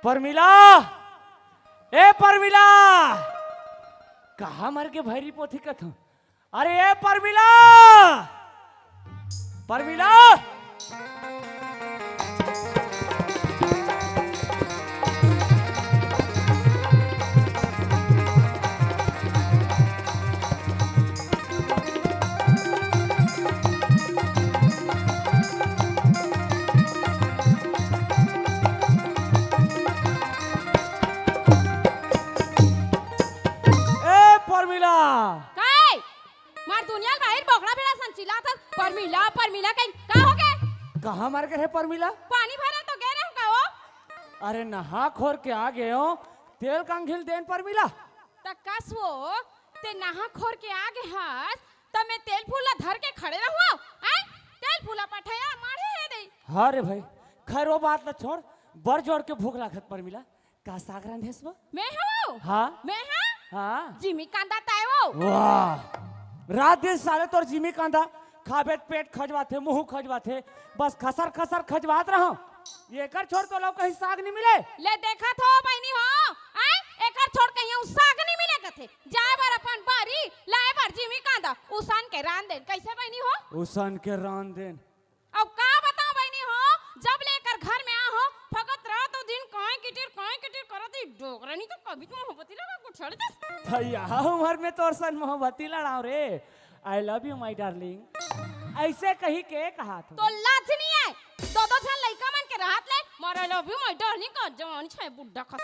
परमिला, ए परमिला, कहा मर के भैरी पोथी कथ। अरे ए परमिला, परमिला, काय मार दुनिया बाहेर बोकड़ा भेड़ा संचिला था परमिला परमिला कहीं का हो गए कहाँ मार के है परमिला? पानी भरा तो गए रहो का हो। अरे नहा खोर के आ गए हो, तेल कंघिल देन परमिला। तकस वो ते नहा खोर के आ गए हस तब मैं तेल फूला धर के खड़े रहो हैं तेल फूला पठाया मारे है दे। हाँ रे भाई, खैर वो बात ना छोड़, बर जोड़ के भूख लागत परमिला। का साग रांधेस वो? मैं हूँ हाँ मैं हाँ हाँ जिमी कांदा ताए वो। वाह, रात दिन साले तोर जिमी कांदा खाबे पेट खजवाते, मुंह खजवाते, बस खसर खसर खजवात रहो। ये कर छोड़ तो लोग कहीं साग नहीं मिले। ले देखा थो बहनी हो हैं एकर छोड़ कहीं उ साग नहीं मिले कथे जाए बार अपन बारी लाए बार जिमी कांदा उसान के रान दे कैसे बहनी हो उसन के रान देन। अब का बताऊं बहनी हो जब लेकर घर में आ हो फकत रात और दिन काहे किटिर करती डोगरनी तो कभी तो मोहब्बती लगा को छोड़ दे भैया उम्र में तोर सन मोहब्बती लड़ाओ रे। I love you my darling, ऐसे कही के कहा तो लाज नहीं है दो जन लइका मन के राहत ले मारे लव यू माय डार्लिंग का जवानी छे बुड्ढा खस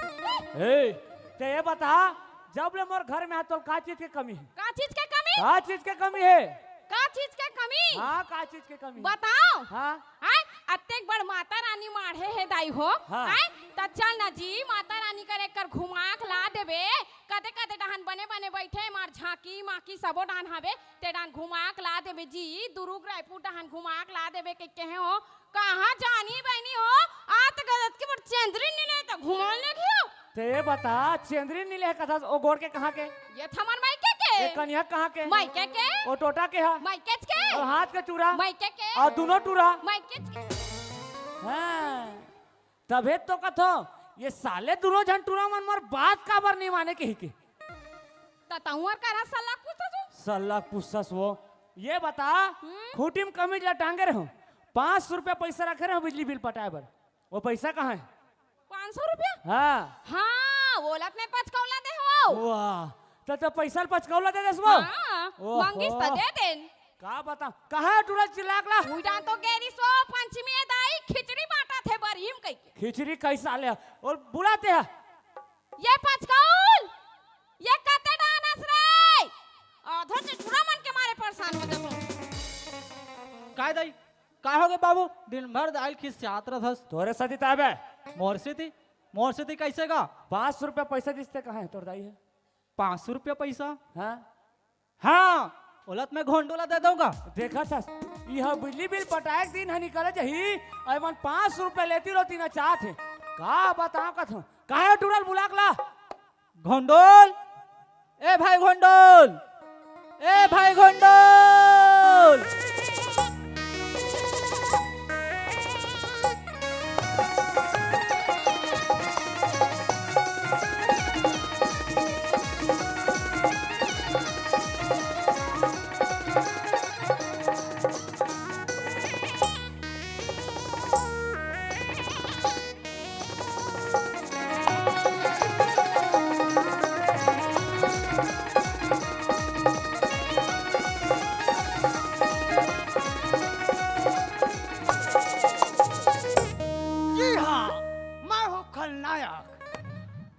ए ते ये बता, जब ले मोर घर में आ तो का चीज के कमी है? का चीज के कमी का चीज के कमी है? का चीज के कमी हाँ का चीज के कमी बताओ हाँ हैं अत्तेक बड़ माता रानी माढ़े है दाई हो हाँ। हैं त चल ना जी माता रानी करे कर घुमाक ला देबे कदे कदे डहान बने बने बैठे मार झांकी माकी सबो डान हवे ते डान घुमाक ला देबे जी दुरुग रायपुर डान घुमाक ला देबे के कहे हो कहां जानी बहनी हो आत गदत के बड़ चंद्री नीले त घुमाल ले घियो ते ये बता, चंद्री नीले कथा ओ गोड़ के कहाँ के? ये थमन मायके के ये कन्या कहाँ के? मायके के ओ टोटा के हा? मायके के और हाथ के चूड़ा? मायके के और दोनों टूरा? मायके के हाँ, तबे तो कथो ये साले दोनों जन टूरा मन मर बात का बर नहीं माने के ही के। ततउर कर सलाह पूछो जो सल्ला पुसस वो। ये बता, खूटी में कमी ला टांगे रहो, 500 रुपया पैसा रखे रहो बिजली बिल पटाए बर, वो पैसा कहाँ है? 500 रुपया हाँ हाँ ओलत में पचकौला दे हो वाह, तो पैसा पचकौला दे देस वो। हाँ ओहो। मंगिस त दे देन का बता, कहाँ टूरा चिल्लाकला? उइडा तो गेरी सो पंचमी दाई खिचड़ी बांटा थे बरहिम कई के खिचड़ी कैसा ले और बुलाते हैं? ये पचकौल ये कते डानस रे आधा चिटुरा मन के मारे परेशान हो जाबो काय दाई काय हो गए बाबू दिन भर दाल खिसियात रहस तोरे साथी ताबे मोर से थी कैसे का 500 रुपया पैसा दिसते कहाँ है तोर दाई है? 500 रुपया पैसा हाँ हाँ ओलत में घोंडोला दे दूंगा। देखा था यह बिजली बिल पटाए दिन है निकले जही अमन 500 रुपया लेती रहती ना चाहते का बताओ कथो काहे टूरल बुलाकला? घोंडोल ए भाई घोंडोल ए भाई घोंडोल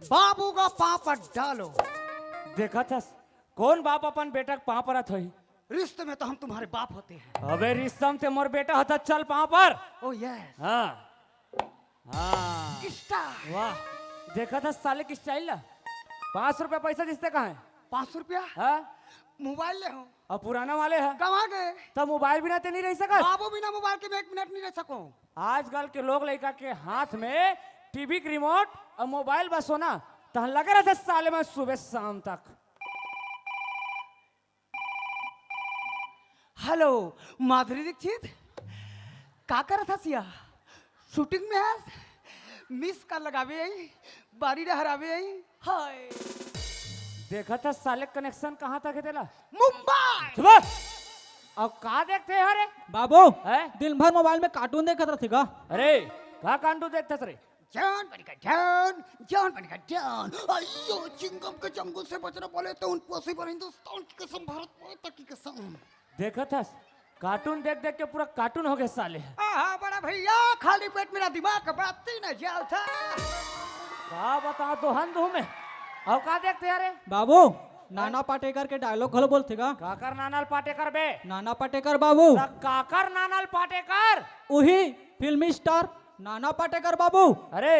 बाबू का पापड़ डालो। देखा था कौन बाप अपन बेटा के पाँव पर थई? रिश्ते में तो हम तुम्हारे बाप होते हैं। अबे रिश्तम ते मोर बेटा होता चल पाँव पर। ओ यस हाँ हाँ वाह, देखा था साले की स्टाइल ला। 500 रुपया पैसा दिसते कहाँ है? 500 रुपया हाँ मोबाइल ले हो अब पुराना वाले है गवा गए। तब मोबाइल बिना ते नहीं रह सकत। बाबू बिना मोबाइल के मैं 1 मिनट नहीं रह सकूं। आजकल के लोग लड़का के हाथ में टीवी की रिमोट और मोबाइल बस होना तो लगे रहते साले में सुबह शाम तक। हेलो माधुरी दीक्षित का कर था सिया शूटिंग में है मिस कर लगावे आई बारी हरावे आई हाय देखा था साले कनेक्शन कहाँ तक है तेरा मुंबई सुबह अब का देखते हैं अरे बाबू है दिन भर मोबाइल में कार्टून देखत रही का अरे का कांडू देखते रे जान बनेगा जान बनेगा जान अयो चिंगम के चंगुल से बचना बोले तो उन पॉसिबल हिंदुस्तान की कसम भारत माता की कसम देखा था कार्टून देख देख के पूरा कार्टून हो गए साले हाँ बड़ा भैया खाली पेट मेरा दिमाग बाती न जाल था का बता तो हंद हूँ मैं अब का देखते अरे बाबू नाना पाटेकर के डायलॉग घलो बोलते का काकर नानाल पाटेकर बे नाना पाटेकर बाबू ता काकर नानाल पाटेकर वही फिल्मी स्टार नाना पाटेकर बाबू अरे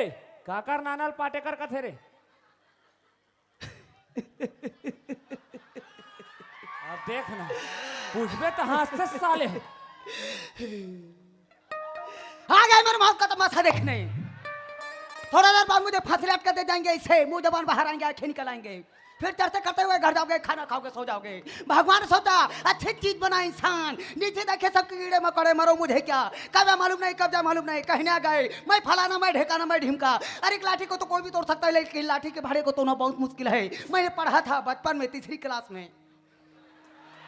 काकर नानाल पाटेकर का थे रे अब देखना पूछबे तो हंसते साले आ गए मेरे मौत का तमाशा देखने थोड़ा देर बाद मुझे फांसी लटका दे जाएंगे इसे मुंह जबान बाहर आएंगे आंखें निकल आएंगे फिर चर्चा करते हुए घर जाओगे खाना खाओगे सो जाओगे भगवान सोचा अच्छी चीज बना इंसान नीचे देखे सब कीड़े मकोड़े मरो मुझे क्या कब मालूम नहीं कब जा मालूम नहीं कहने आ गए मैं फलाना मैं ढेकाना मैं ढिमका अरे एक लाठी को तो कोई भी तोड़ सकता है लेकिन लाठी के भाड़े को तोड़ना बहुत मुश्किल है मैंने पढ़ा था बचपन में 3री क्लास में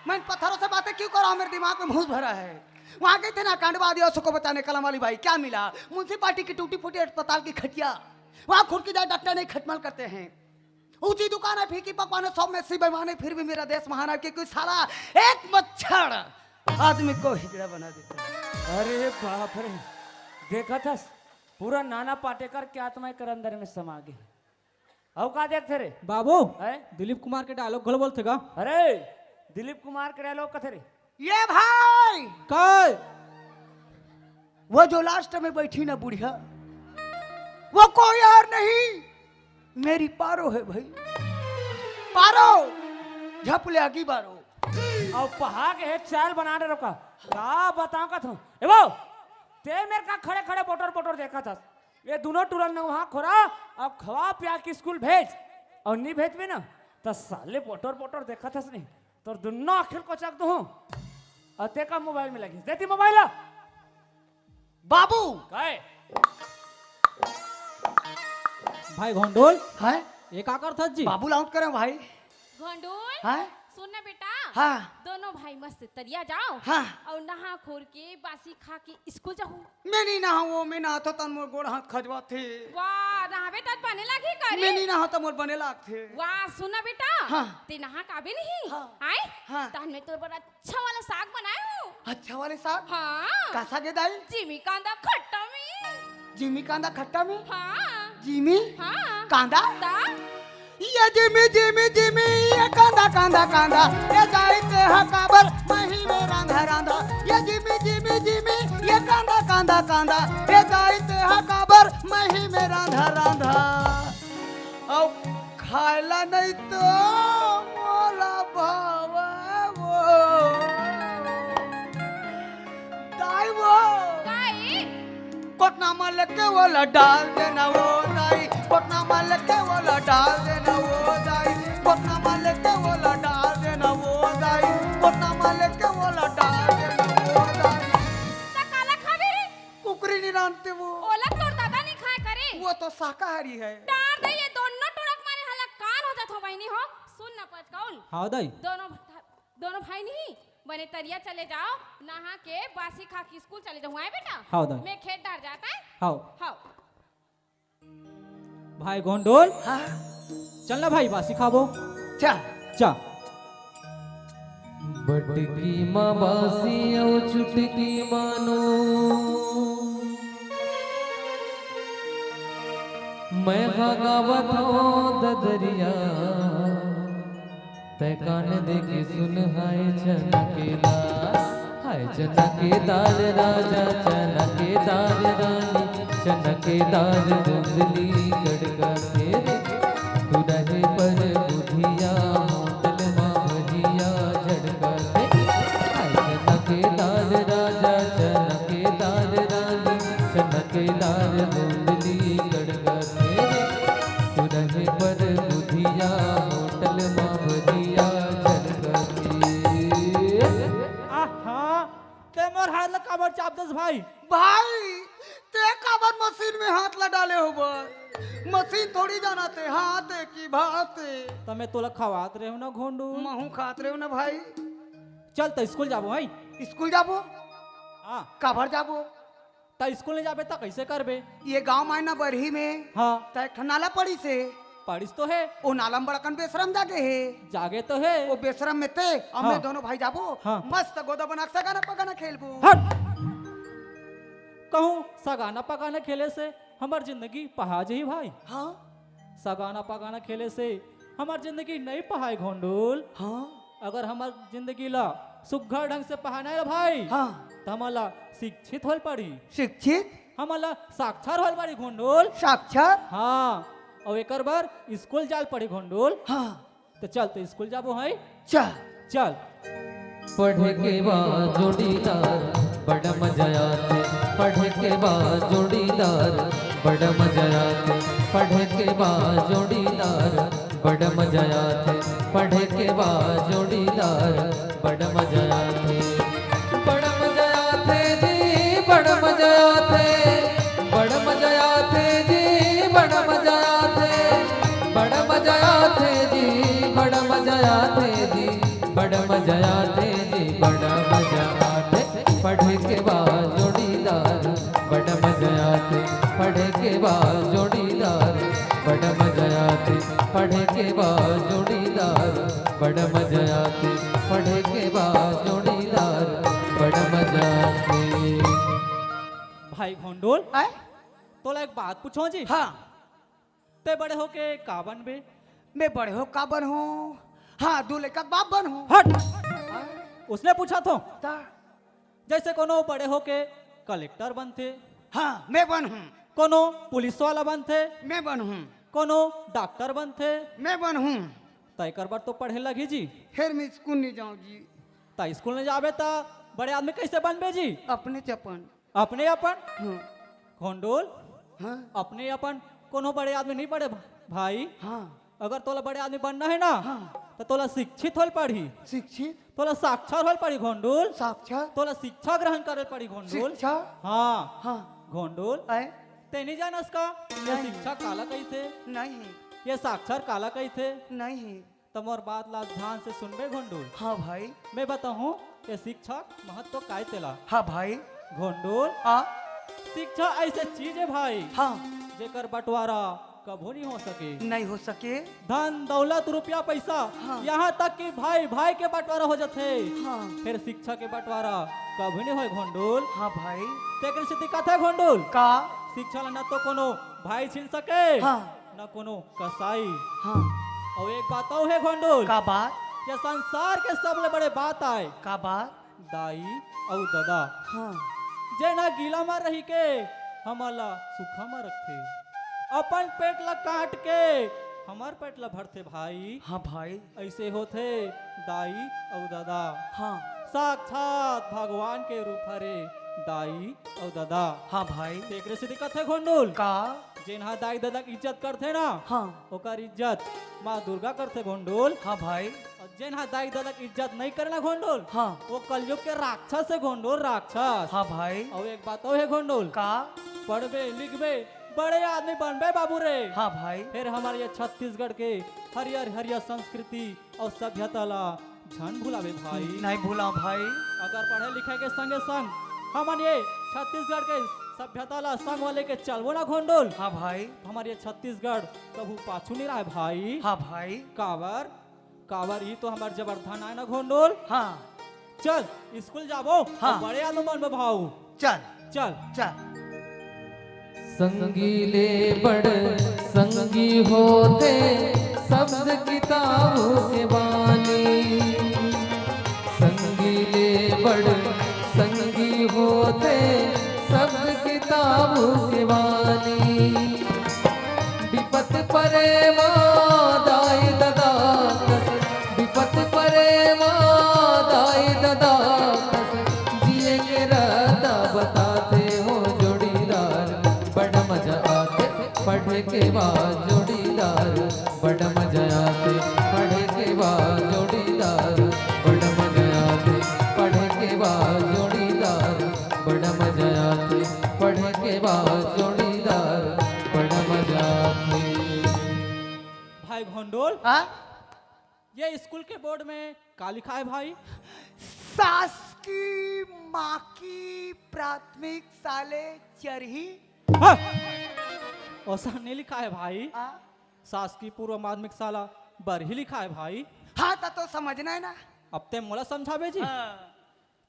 मैं पत्थरों से बातें क्यों कर रहा हूँ मेरे दिमाग में भूस भरा है वहां गए थे ना कांडवादियों को बचाने कलम वाली भाई क्या मिला म्यूनसिपालिटी की टूटी फूटी अस्पताल की खटिया वहां खुद की जाए डॉक्टर नहीं खटमल करते हैं ऊंची दुकान है फीकी पकवान सब में सी बेमाने फिर भी मेरा देश महान है क्योंकि साला एक मच्छर आदमी को हिजड़ा बना देता है अरे बाप रे देखा था पूरा नाना पाटेकर के आत्मा कर अंदर में समा गई अब का देखते रे बाबू है दिलीप कुमार के डायलॉग घलो बोलते का अरे दिलीप कुमार के डायलॉग कथे रे ये भाई काय वो जो लास्ट में बैठी ना बुढ़िया वो कोई और नहीं मेरी पारो है भाई पारो झपले आगी बारो और पहा के है चाल बना दे रोका का बताऊं का था ए वो ते मेरे का खड़े खड़े बोटर देखा था ये दोनों टुरन ने वहां खोरा अब खवा पिया के स्कूल भेज और नहीं भेज में ना तो साले बोटर देखा था नहीं तो दोनों आखिर को चक दू अते का मोबाइल में लगी देती मोबाइल बाबू काय भाई घोंडोल है एक आकर था जी बाबू लाउंट करें भाई घोंडूल हाँ सुन ना बेटा हाँ दोनों भाई मस्त तरिया जाओ हाँ और नहा खोर के बासी खा के स्कूल जाओ मैं नहीं नहा वो मैं नहाता तन मोर गोड़ हाथ खजवा थे वाह नहावे तक बने लगी मैं करे नहीं नहाता मोर बने लाग थे वाह सुना बेटा हाँ। ते नहा काबे नहीं हाँ। आए हाँ। तान में तो बड़ा अच्छा वाला साग बनाया हूँ अच्छा वाले साहब हाँ कैसा के दाई जिमी कांदा खट्टा में जिमी कांदा खट्टा में हाँ जिमी हाँ कांदा ता ये जिमी जिमी जिमी ये कांदा कांदा कांदा ये जाइते है काबर मही में रांधा रांधा ये जिमी जिमी जिमी ये कांदा कांदा कांदा ये जाइते है काबर मही में रांधा रांधा औ खाला नहीं तो मोला भावा वो दाई वो काई कोटना माल के वाला डाल देना वो दाई कोटना माल के वाला डाल देना वो दाई कोटना माल के वाला डाल देना वो दाई कोटना माल के वाला डाल देना वो दाई ता काला खावे रे कुकरी नहीं जानते वो ओला तोर दादा नहीं खाए करे वो तो शाकाहारी है डार दे ये दोनों टुरक मारे हला कान हो जात हो बहनी हो सुन ना पचकाउल हाँ दाई दोनों भाई नहीं बने तरिया चले जाओ नहा के बासी खा के स्कूल चले जाओ आए बेटा हाँ दाई मैं खेत डार जाता है हाँ हाँ भाई घोंडोल हाँ चल ना भाई बासी खाबो चल चा बटकी माँ बासी औ चुटकी मानो मैं गावत हो ददरिया तै कान दे के सुन हाय चना के दाल हाय चना के दाल राजा चना के दाल रानी चना के दाल धुंधली गड़गा तेरे तू रहे पर बुधिया होटल माँ भजिया झड़का हाय चना के दाल राजा चना के दाल रानी चना के दाल धुंधली गड़गा तेरे तू रहे पर बुधिया होटल माँ भजिया झड़का आहा ते मोर हाथ ला काबर चाप दस भाई भाई ते काबर मशीन में हाथ ला डाले हो बस मशीन थोड़ी जाना ते हाथ है की बात है તમે તોલા ખવાત રહ્યો ના ઘોંડુ महू खात रहे हो ना भाई चल तो स्कूल जाबो हई स्कूल जाबो हाँ काबर जाबो तो स्कूल नहीं जाबे तो कैसे करबे ये गांव मायना बरही में हाँ त एक ठन नाला पड़ी से पढ़िस तो है ओ नाला में बड़कन बेशरम जागे है जागे तो है वो बेशरम में ते हम हाँ। दोनों भाई जाबो हाँ। मस्त गोदा बना के गाना पगाना खेलबो हट कहूँ सगाना पगाना खेले से हमार जिंदगी पहाज ही भाई हाँ सगाना पगाना खेले से हमार जिंदगी नहीं पहाई घोंडुल हाँ अगर हमार जिंदगी ला सुघर ढंग से पहाना है भाई हाँ तो हमारा शिक्षित होल पड़ी शिक्षित हमारा साक्षर होल पड़ी घोंडुल साक्षर हाँ और एक बार स्कूल जाल पड़ी घोंडुल हाँ तो चल तो स्कूल जाबो है चल चल पढ़े के बाद जोड़ीदार बड़ा मजा आते पढ़े के बाद जोड़ीदार बड़ा मजा आते पढ़े के बाद जोड़ीदार बड़ा मजा आते पढ़े के बाद जोड़ीदार बड़ा मजा आते बड़ा मजा आते जी बड़ा मजा आते बड़ा मजा आते जी बड़ा मजा आते बड़ा मजा आते जी बड़ा मजा आते जी बड़ा मजा आते जी बड़ा मजा आते पढ़े के बाद जोड़ीदार बड़ा मजा आते पढ़े के बाद जोड़ीदार बड़ा मजा आते पढ़े के बाद जोड़ीदार बड़ा मजा आते पढ़े के बाद जोड़ीदार बड़ा मजा आते भाई घोंडुल आए तोला एक बात पूछो जी हाँ ते बड़े होके का बनबे मैं बड़े हो का बन हूँ हाँ दूल्हे का बाप बन हूँ हट उसने पूछा तो ता जैसे कोनो बड़े होके कलेक्टर बनते हाँ मैं बन हूँ कोनो पुलिस वाला बनते मैं बन हूँ कोनो डॉक्टर बनते मैं बन हूँ तय कर बार तो पढ़े लगी जी फिर मैं स्कूल नहीं जाऊँ जी ता स्कूल में जाबे ता बड़े आदमी कैसे बनबे जी अपने चपन अपने अपन हाँ घोंडुल हाँ अपने अपन कोनो बड़े आदमी नहीं पढ़े भाई हाँ अगर तोला बड़े आदमी बनना है ना हाँ तो तोला शिक्षित होल पड़ी शिक्षित तोला साक्षर होल पड़ी घोंडुल साक्षर तोला शिक्षा ग्रहण करे पड़ी घोंडुल शिक्षा हाँ हाँ घोंडुल आए ते नहीं जानस का ये नहीं। शिक्षा काला कहते नहीं ये साक्षर काला कहते नहीं तमोर बात ला ध्यान से सुनबे घोंडुल हाँ भाई मैं बताऊं ये शिक्षा महत्व काय तेला हाँ भाई घोंडुल हाँ शिक्षा ऐसे चीज है भाई हाँ जेकर बंटवारा कभू नहीं हो सके नहीं हो सके धन दौलत रुपया पैसा हाँ। यहाँ तक कि भाई भाई के बंटवारा हो जाते हाँ फिर शिक्षा के बंटवारा कभी नहीं हो घोंडुल हाँ भाई तेकर स्थिति का था घोंडुल का शिक्षा ला न तो कोनो भाई छीन सके हाँ न कोनो कसाई हाँ और एक बात और है घोंडुल का बात ये संसार के सबले बड़े बात आए का बात दाई और दादा हाँ जे ना गीला मार रही के हमारा सुखा मार रखते अपन पेट ला काट के हमार पेट ला भरते भाई हाँ भाई ऐसे होते दाई और दादा हाँ साक्षात भगवान के रूप हरे दाई और दादा हाँ भाई तेकरे से दिक्कत है घोंडुल का जिन्हा दाई दादा की इज्जत करते ना हाँ ओकर इज्जत माँ दुर्गा करते घोंडुल हाँ भाई और जिन्हा दाई दादा की इज्जत नहीं करना घोंडुल हाँ वो कलयुग के राक्षस है घोंडुल राक्षस हाँ भाई और एक बात और है घोंडुल का पढ़बे लिखबे बड़े आदमी बनबे बाबू रे हाँ भाई फिर हमारे ये छत्तीसगढ़ के हरियर हरियर संस्कृति और सभ्यता ला झन भुलावे भाई नहीं भूला भाई अगर पढ़े लिखे के संगे संग हमन ये छत्तीसगढ़ के सभ्यता ला संग वाले के चलबो ना घोंडुल हाँ भाई हमारे ये छत्तीसगढ़ कभू पाछू नहीं रहा है भाई हाँ भाई कावर कावर ही तो हमार जबरदस्त है ना घोंडुल हाँ चल स्कूल जाबो हाँ। और बड़े आदमी बनबो भाऊ चल चल चल संगीले बड़ संगी होते शब्द किताबों के बानी संगीले बड़ संगी होते शब्द किताबों के बानी विपत परे दाई ददा विपत परे दाई ददा जिए के राता बताते हो जोड़ीदार बड़ा मजा आते पढ़े के बाद जोड़ीदार बड़ा मजा आते पढ़े के बाद जोड़ीदार बड़ा मजा आते पढ़े के बाद जोड़ीदार बड़ा मजा आते पढ़े के जोड़ीदार बड़ा मजाक में। भाई घोंडोल, हाँ ये स्कूल के बोर्ड में का लिखा है भाई? शासकीय माकी प्राथमिक शाले चरही। हाँ, ऐसा नहीं लिखा है भाई। हाँ शासकीय पूर्व माध्यमिक शाला बरही लिखा है भाई। हाँ तो समझना है ना। अब ते मोला समझावे जी। हाँ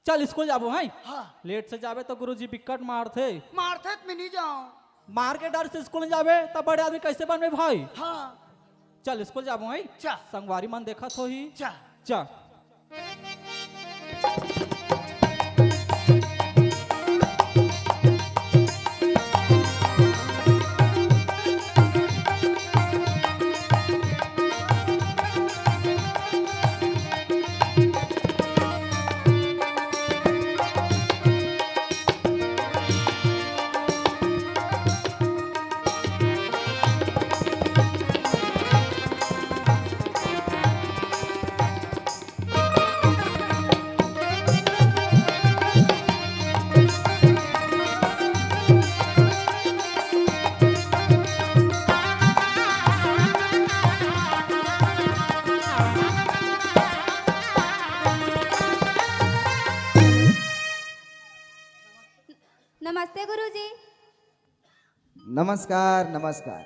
चल स्कूल जाबो है। हाँ लेट से जावे तो गुरुजी बिकट मारथे। मारते में नहीं जाऊं। मार के डर से स्कूल नहीं जावे तब बड़े आदमी कैसे बनवे भाई? हाँ चल स्कूल जाबो है। चल। संगवारी मन देखा तो ही। चल। चल। नमस्ते गुरुजी। नमस्कार नमस्कार।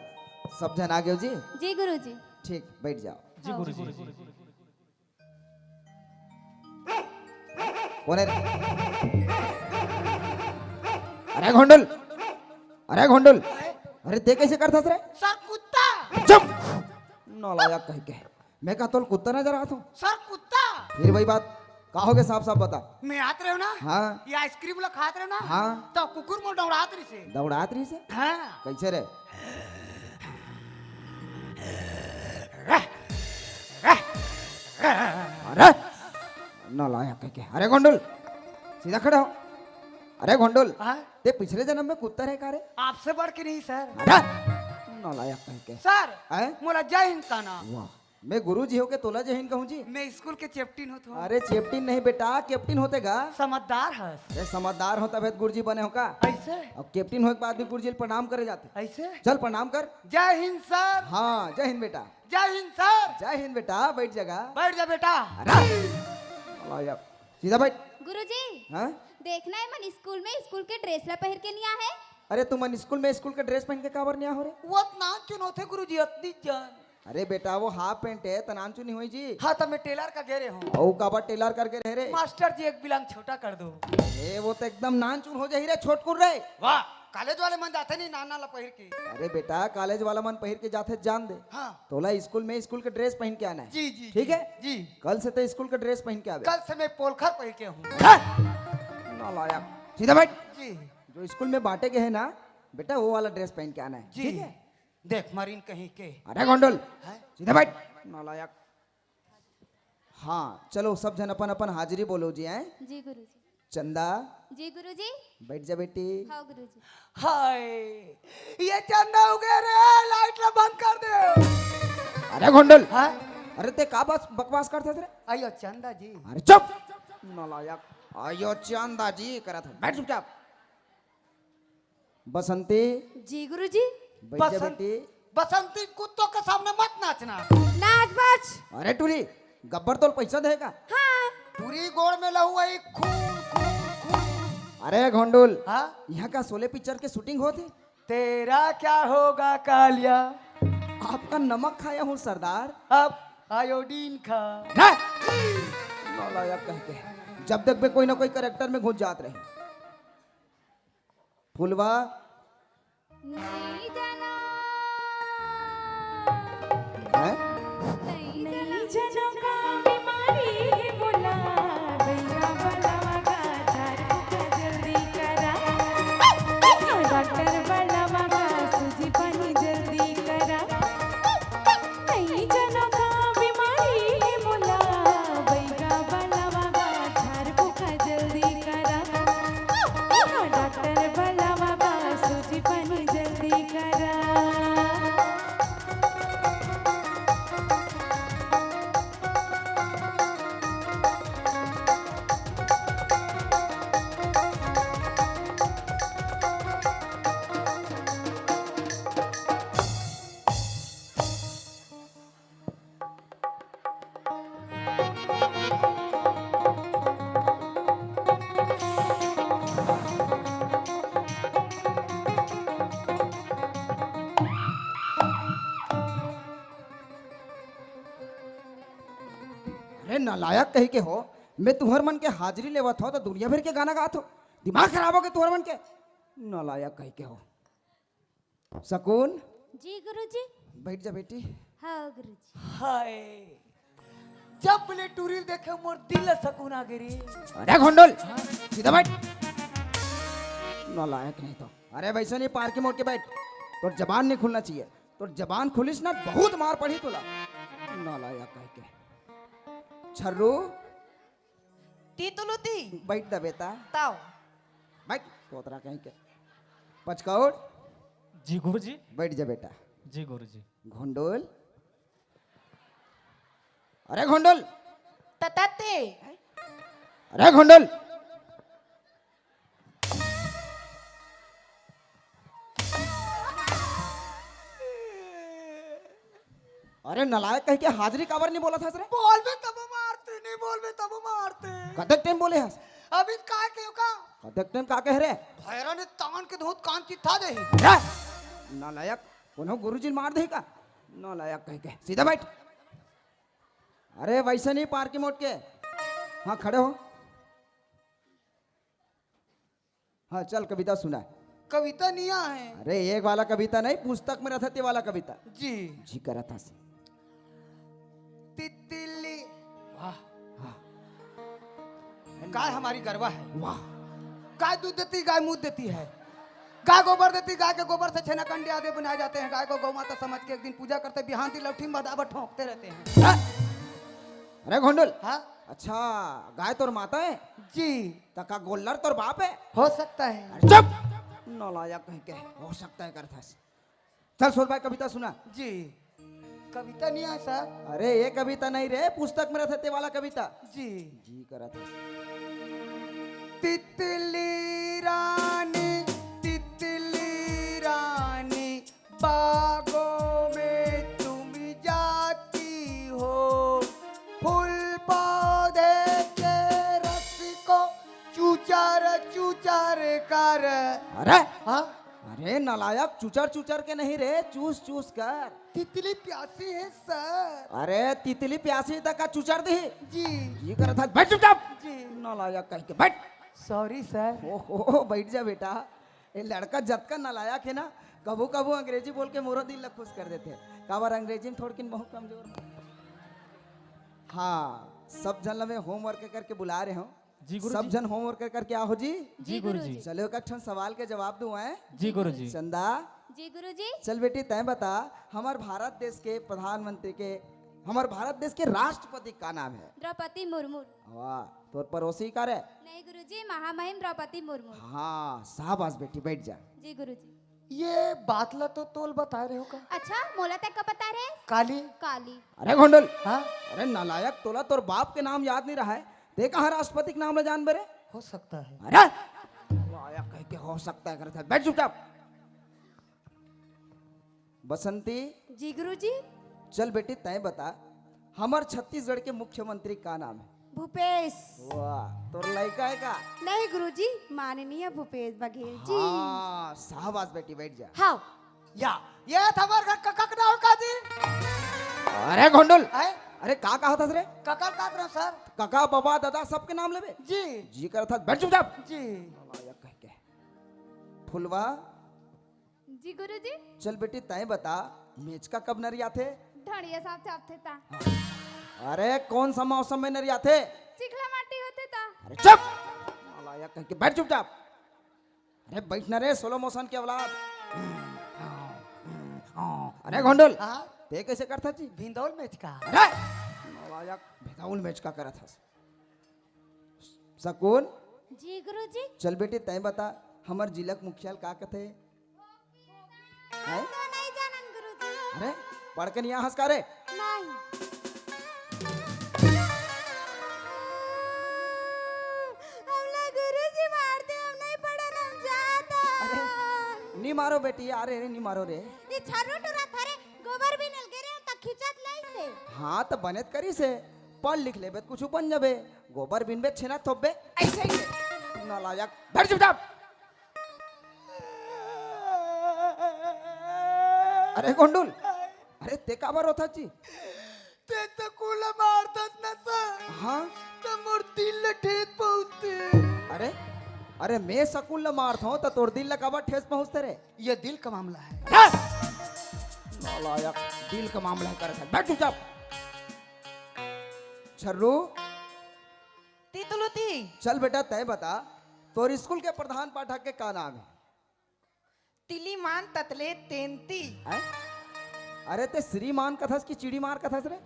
सब जन आ गए हो जी? जी गुरुजी। ठीक, बैठ जाओ। जी गुरुजी। कौन है? अरे घोंडल, अरे घोंडल, अरे ते कैसे करता रे? सर कुत्ता। चुप! नालायक कह के। मैं कहा तो कुत्ता नजर आता हूँ। सर कुत्ता। फिर वही बात कहा होगे, साफ साफ बता। मैं आते रहो ना। हाँ। ये आइसक्रीम लोग खाते रहो ना। हाँ। तो कुकुर में दौड़ात रही से। दौड़ात रही से? हाँ कैसे रे? अरे नालायक कह के। अरे घोंडल, सीधा खड़ा हो। अरे घोंडल, हाँ? ते पिछले जन्म में कुत्ता रहे का रे? आपसे बढ़ के नहीं सर। अरे नालायक कह के। सर हैं? मोला जय हिंद का नाम। वाह, मैं गुरु जी हो के तोला जहीन कहूँ जी। मैं स्कूल के चैप्टिन होता हूँ। अरे चैप्टिन नहीं बेटा, कैप्टन होतेगा। समझदार है। अरे समझदार होता भेद गुरुजी बने हो का? ऐसे अब कैप्टन होने के बाद भी गुरुजी प्रणाम करे जाते। ऐसे। चल प्रणाम कर। जय हिंद सर। हाँ जय हिंद बेटा। जय हिंद सर। जय हिंद बेटा, बैठ जगह। बैठ जा बेटा। अरे सीधा बैठ। गुरुजी हाँ? देखना है मन स्कूल में स्कूल के ड्रेस ला पहन के नहीं आ है। अरे तुम मन स्कूल में स्कूल का ड्रेस पहन के काबर नहीं हो रे? वो ना क्यों होते गुरुजी अतनी जान। अरे बेटा वो हाफ पैंट है, तनांचू नहीं हुई जी। हाँ तो मैं टेलर का घेरे हूँ। ओ काबर टेलर करके रह रे? मास्टर जी एक बिलांग छोटा कर दो। ए वो तो एकदम नानचून हो जाही रे, छोटकुन रे। वाह कॉलेज वाले मन जाते नहीं नाना ला पहिर के। अरे बेटा कॉलेज वाला मन पहिर के जाते जान दे। हाँ तोला स्कूल में स्कूल का ड्रेस पहन के आना है। जी जी ठीक है? जी। कल से तो स्कूल का ड्रेस पहन के आवे। कल से मैं पोलखर पहिर के हूँ। नालायक, सीधा बैठ। जी जो स्कूल में बांटे गए हैं ना बेटा, वो वाला ड्रेस पहन के आना है। जी ठीक है? देख मरीन कहीं के। अरे गोंडल, है? सीधा बैठ। नालायक। हाँ चलो सब जन अपन अपन हाजिरी बोलो जी। हैं? जी गुरुजी। चंदा जी गुरुजी। बैठ जा बेटी। हाँ गुरुजी। हाय ये चंदा उगे रे, लाइट ला बंद कर दे। अरे गोंडल, हाँ अरे ते का बात बकवास करते थे? आयो चंदा जी। अरे चुप! नालायक। आयो चंदा जी करा था। बैठ चुपचाप। बसंती जी गुरुजी। बैठ जा बसंत- बेटी। बसंती कुत्तों के सामने मत नाचना। नाच बाच। अरे टूरी, गब्बर तो पैसा देगा। हाँ पूरी गोड़ में लहू है खून खून खून। अरे घोंडुल, हाँ यहाँ का शोले पिक्चर के शूटिंग होती? तेरा क्या होगा कालिया, आपका नमक खाया हूँ सरदार। अब आयोडीन खा। नालायक कह के। जब तक भी कोई ना कोई कैरेक्टर में घुस जात रहे। फुलवा नहीं जाना, है? नहीं जानो का बीमारी है बोला, भैया बलावा का झाड़ू का जल्दी करा, डॉक्टर बलावा का सूजी पानी जल्दी करा, नहीं जानो का बीमारी है बोला, भैया बलावा का झाड़ू का जल्दी करा, डॉक्टर बलावा का सूजी पानी जल्दी करा। नालायक कही के हो, मैं तुहर मन के हाजिरी लेवत हो तो दुनिया भर के गाना गात हो, दिमाग खराब हो गए तुहर मन के। नालायक कही के हो। सकून जी गुरुजी। बैठ जा बेटी। हाँ गुरुजी। हाय जब ले टूरिल देखे मोर दिल सकून आ गिरी। अरे घोंडल सीधा बैठ। नालायक नहीं तो। अरे वैसे नहीं, पार के मोड़ के बैठ। तो जबान नहीं खुलना चाहिए, तो जबान खुलिस ना बहुत मार पड़ी तुला। नालायक कह के। छर्रू ती तुलुती बैठ दा बेटा, ताओ बैठ। तोतरा कहीं के। पचकौड़ जी गुरुजी। बैठ जा बेटा। जी गुरुजी। घोंडोल, अरे घोंडोल, ततते अरे घोंडोल। अरे नलायक कह के हाजिरी काबर नहीं बोला था सर? बोल में तब मारते नहीं, बोल में तब मारते। कदक टाइम बोले हस? अभी का क्यों का कदक टाइम का कह रहे? भैरा ने तान के धोत कान चिट्ठा दे। अरे नालायक, पुनः गुरुजी मार दे का? नालायक कह के सीधा बैठ। अरे वैसे नहीं, पार के मोड़ के। हाँ खड़े हो। हाँ चल कविता सुना। कविता निया है अरे एक वाला कविता नहीं, पुस्तक में रहता ते वाला कविता। जी। जी करा था। तितली वाह गाय हमारी गरबा है। वाह। गाय दूध देती, गाय मूत देती है। गाय गोबर देती, गाय के गोबर से छेना कंडे आदि बनाए जाते हैं। गाय को गौ माता समझ के एक दिन पूजा करते, बिहान दी लौठी में बदाबर ठोंकते रहते हैं। हाँ? अरे घोंडल, हाँ अच्छा गाय तोर माता है? जी तका गोल्लर तोर बाप है? हो सकता है। अरे चुप। नालायक कह के हो सकता है करता। चल सोच भाई कविता सुना। जी कविता नहीं है सर। अरे ये कविता नहीं रे, पुस्तक में रहते वाला कविता। जी जी करा था। तितली रानी बागों में तुम जाती हो, फूल पौधे के रस को चूचर चूचर कर। अरे हाँ अरे नालायक, चुचर चुचर के नहीं रे, चूस चूस कर। तितली प्यासी है सर। अरे तितली प्यासी तक का चुचर दी। जी जी करा था। बैठ चुपचाप। जी नालायक कह के बैठ। Sorry sir. ओहो बैठ जा बेटा। ये लड़का जत का नालायक है ना, कबू कबू अंग्रेजी बोल के मोरा दिल खुश कर देते। काबर अंग्रेजी में थोड़ी बहुत कमजोर। हाँ सब जन में होमवर्क करके बुला रहे हो। जी गुरुजी। सब जन होमवर्क करके आओ जी। जी गुरुजी। चलो एक ठन सवाल के जवाब दूं है। जी गुरुजी। चंदा जी गुरुजी। चल बेटी तय बता, हमारे भारत देश के प्रधानमंत्री के, हमारे भारत देश के राष्ट्रपति का नाम है? द्रौपदी मुर्मू। वाह, तोर पड़ोसी का रे? नहीं गुरुजी, महामहिम द्रौपदी मुर्मू। हाँ शाबाश बेटी, बैठ जा। जी गुरुजी। ये बात ला तो तोल बता रहे हो का? अच्छा मोला तक का बता रहे? काली काली। अरे घोंडल, हाँ अरे नालायक, तोला तोर बाप के नाम याद नहीं रहा है? देखा हर राष्ट्रपति के नाम ले जान बेरे? हो सकता है। अरे नालायक कह के हो सकता है करता है। बैठ चुपचाप। बसंती जी गुरुजी। चल बेटी तय बता, हमार छत्तीसगढ़ के मुख्यमंत्री का नाम है? भूपेश। वाह, तोर लड़का है का? नहीं गुरुजी, माननीय भूपेश बघेल जी। हाँ शाबाश बेटी, बैठ जा। हाँ या ये थमर ककक ना हो का जी? अरे घोंडल, आए अरे का कहा था रे? ककल काट रहा सर। काका बाबा दादा सबके नाम लेबे? जी जी कर था। बैठ चुपचाप। जी नालायक कह के। फुलवा जी गुरुजी। चल बेटी तय बता, मेच का कब नरिया थे? ढड़िया साहब चाहते था। अरे कौन सा मौसम में नरिया थे? चिखला माटी होते था। अरे चुप। नालायक कह के बैठ चुपचाप। अरे बैठ ना रे, सोलो मोशन के औलाद। अरे घोंडल, हाँ ते कैसे करता जी? भिंदौल मैच का। अरे नालायक, भेदाउल मैच का करा था। सकून जी गुरुजी। चल बेटी तय बता, हमार जिला के मुखिया का कहते हैं? तो नहीं जानन गुरुजी। अरे पढ़ के नहीं हंस का रे? नहीं। हमला गुरुजी मारते, हम नहीं पढ़न, हम जाता। नहीं मारो बेटी, अरे रे नहीं मारो रे। ये छर्रो टुरा थारे गोबर भी नल गिरे त खिचत लाई से। हाँ तो बनेत करी से, पढ़ लिख लेबे तो कुछ बन जाबे। गोबर बिनबे छेना थोपबे ऐसे ही है। नालायक, बैठ चुपचाप। अरे गोंडुल, अरे ते का बार होता जी? ते स्कूल मारतस न सर हाँ तो मोर दिल ले ठेस पहुंचते। अरे अरे मैं सकूल ल मारता हूँ तो तोर दिल ल कब ठेस पहुँचते रे? ये दिल का मामला है। नालायक, दिल का मामला है कर बैठ चुपचाप। छर्रू ती तुलु ती चल बेटा तय बता तोर स्कूल के प्रधान पाठक के का नाम है? तिलीमान ततले तेंती हैं? अरे ते श्रीमान कथस की चिड़ी मार कथस रे?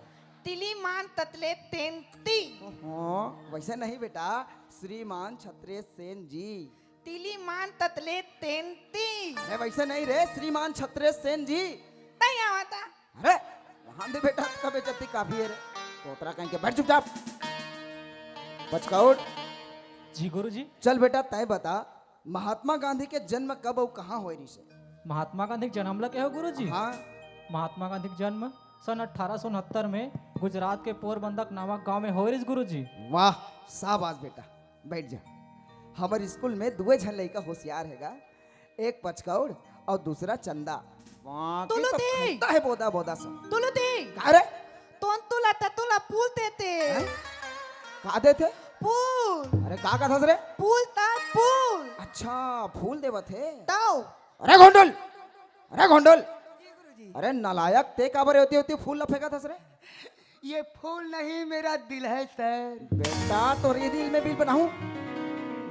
तिलीमान ततले तेंती हाँ वैसे नहीं बेटा, श्रीमान छत्रेश सेन जी। तिलीमान ततले तेंती अरे वैसे नहीं रे, श्रीमान छत्रेश सेन जी। नहीं आवता। अरे वहां दे बेटा, का बेइज्जती काफी है रे। तोतरा कहीं के बैठ चुपचाप। बचकाउट जी गुरुजी। चल बेटा तय बता महात्मा गांधी के जन्म कब और कहाँ हुए री से? महात्मा गांधी के जन्म लगे हो गुरुजी? हाँ महात्मा गांधी का जन्म सन 1869 में गुजरात के पोरबंदर नामक गांव में हो रही गुरुजी। वाह शाबाश बेटा, बैठ जा। हमारे स्कूल में दुए झन लड़का होशियार हैगा, एक पचकौड़ और दूसरा चंदा। वाह, तुलु तो दी। खैता है बोदा बोदा सब। तुलु ती अरे तोन तुला ततुला पुल तेते का देते? पुल अरे का था रे? पुल ता पुल अच्छा फूल देवत है। ताओ अरे घोंडल, अरे घोंडल, अरे नालायक ते काबर होती होती फूल लफेगा था रे? ये फूल नहीं मेरा दिल है सर। बेटा तो ये दिल में बिल बनाऊं?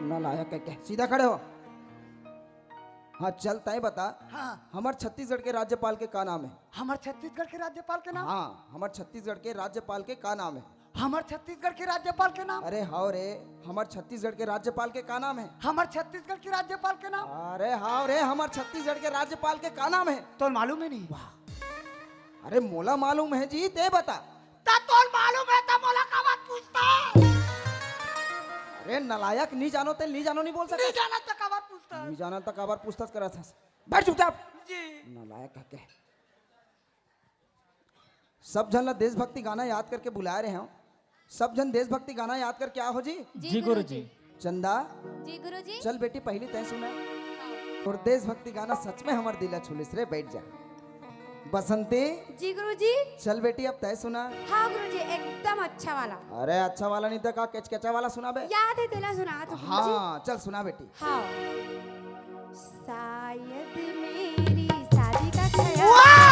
नालायक है क्या? सीधा खड़े हो। हाँ चलता है बता। हाँ हमारे छत्तीसगढ़ के राज्यपाल के का नाम है? हमारे छत्तीसगढ़ के राज्यपाल के नाम। हाँ हमारे छत्तीसगढ़ के राज्यपाल के का नाम है? हमारे छत्तीसगढ़ के राज्यपाल के नाम। अरे हाँ रे, हमारे छत्तीसगढ़ के राज्यपाल के का नाम है? हमारे छत्तीसगढ़ के राज्यपाल के नाम। अरे हाँ रे, हमारे छत्तीसगढ़ के राज्यपाल के का नाम है? तो मालूम है नहीं। अरे मोला मालूम है जी, ते बता। तो मालूम है तो मोला का बात पूछता। अरे नलायक, नहीं जानो ते नहीं जानो नहीं बोल सकते। नहीं जाना तो का बात पूछता। नहीं जाना तक आबार पूछताछ करा था। बैठ चुपचाप। जी नलायक है के। सब जन ला देशभक्ति गाना याद करके बुला रहे हैं। सब जन देशभक्ति गाना याद कर क्या हो जी? जी गुरुजी। चंदा जी गुरुजी। चल बेटी पहली तय सुना और देशभक्ति गाना सच में हमारे दिला छुलिस रे। बैठ जा। बसंती जी गुरुजी। चल बेटी अब तय सुना। हाँ गुरुजी एकदम अच्छा वाला अरे अच्छा वाला नहीं था का केचकेचा वाला सुना बे? याद है तेला सुना तो गुरुजी। हाँ चल सुना बेटी। हाँ शायद मेरी शादी का ख्याल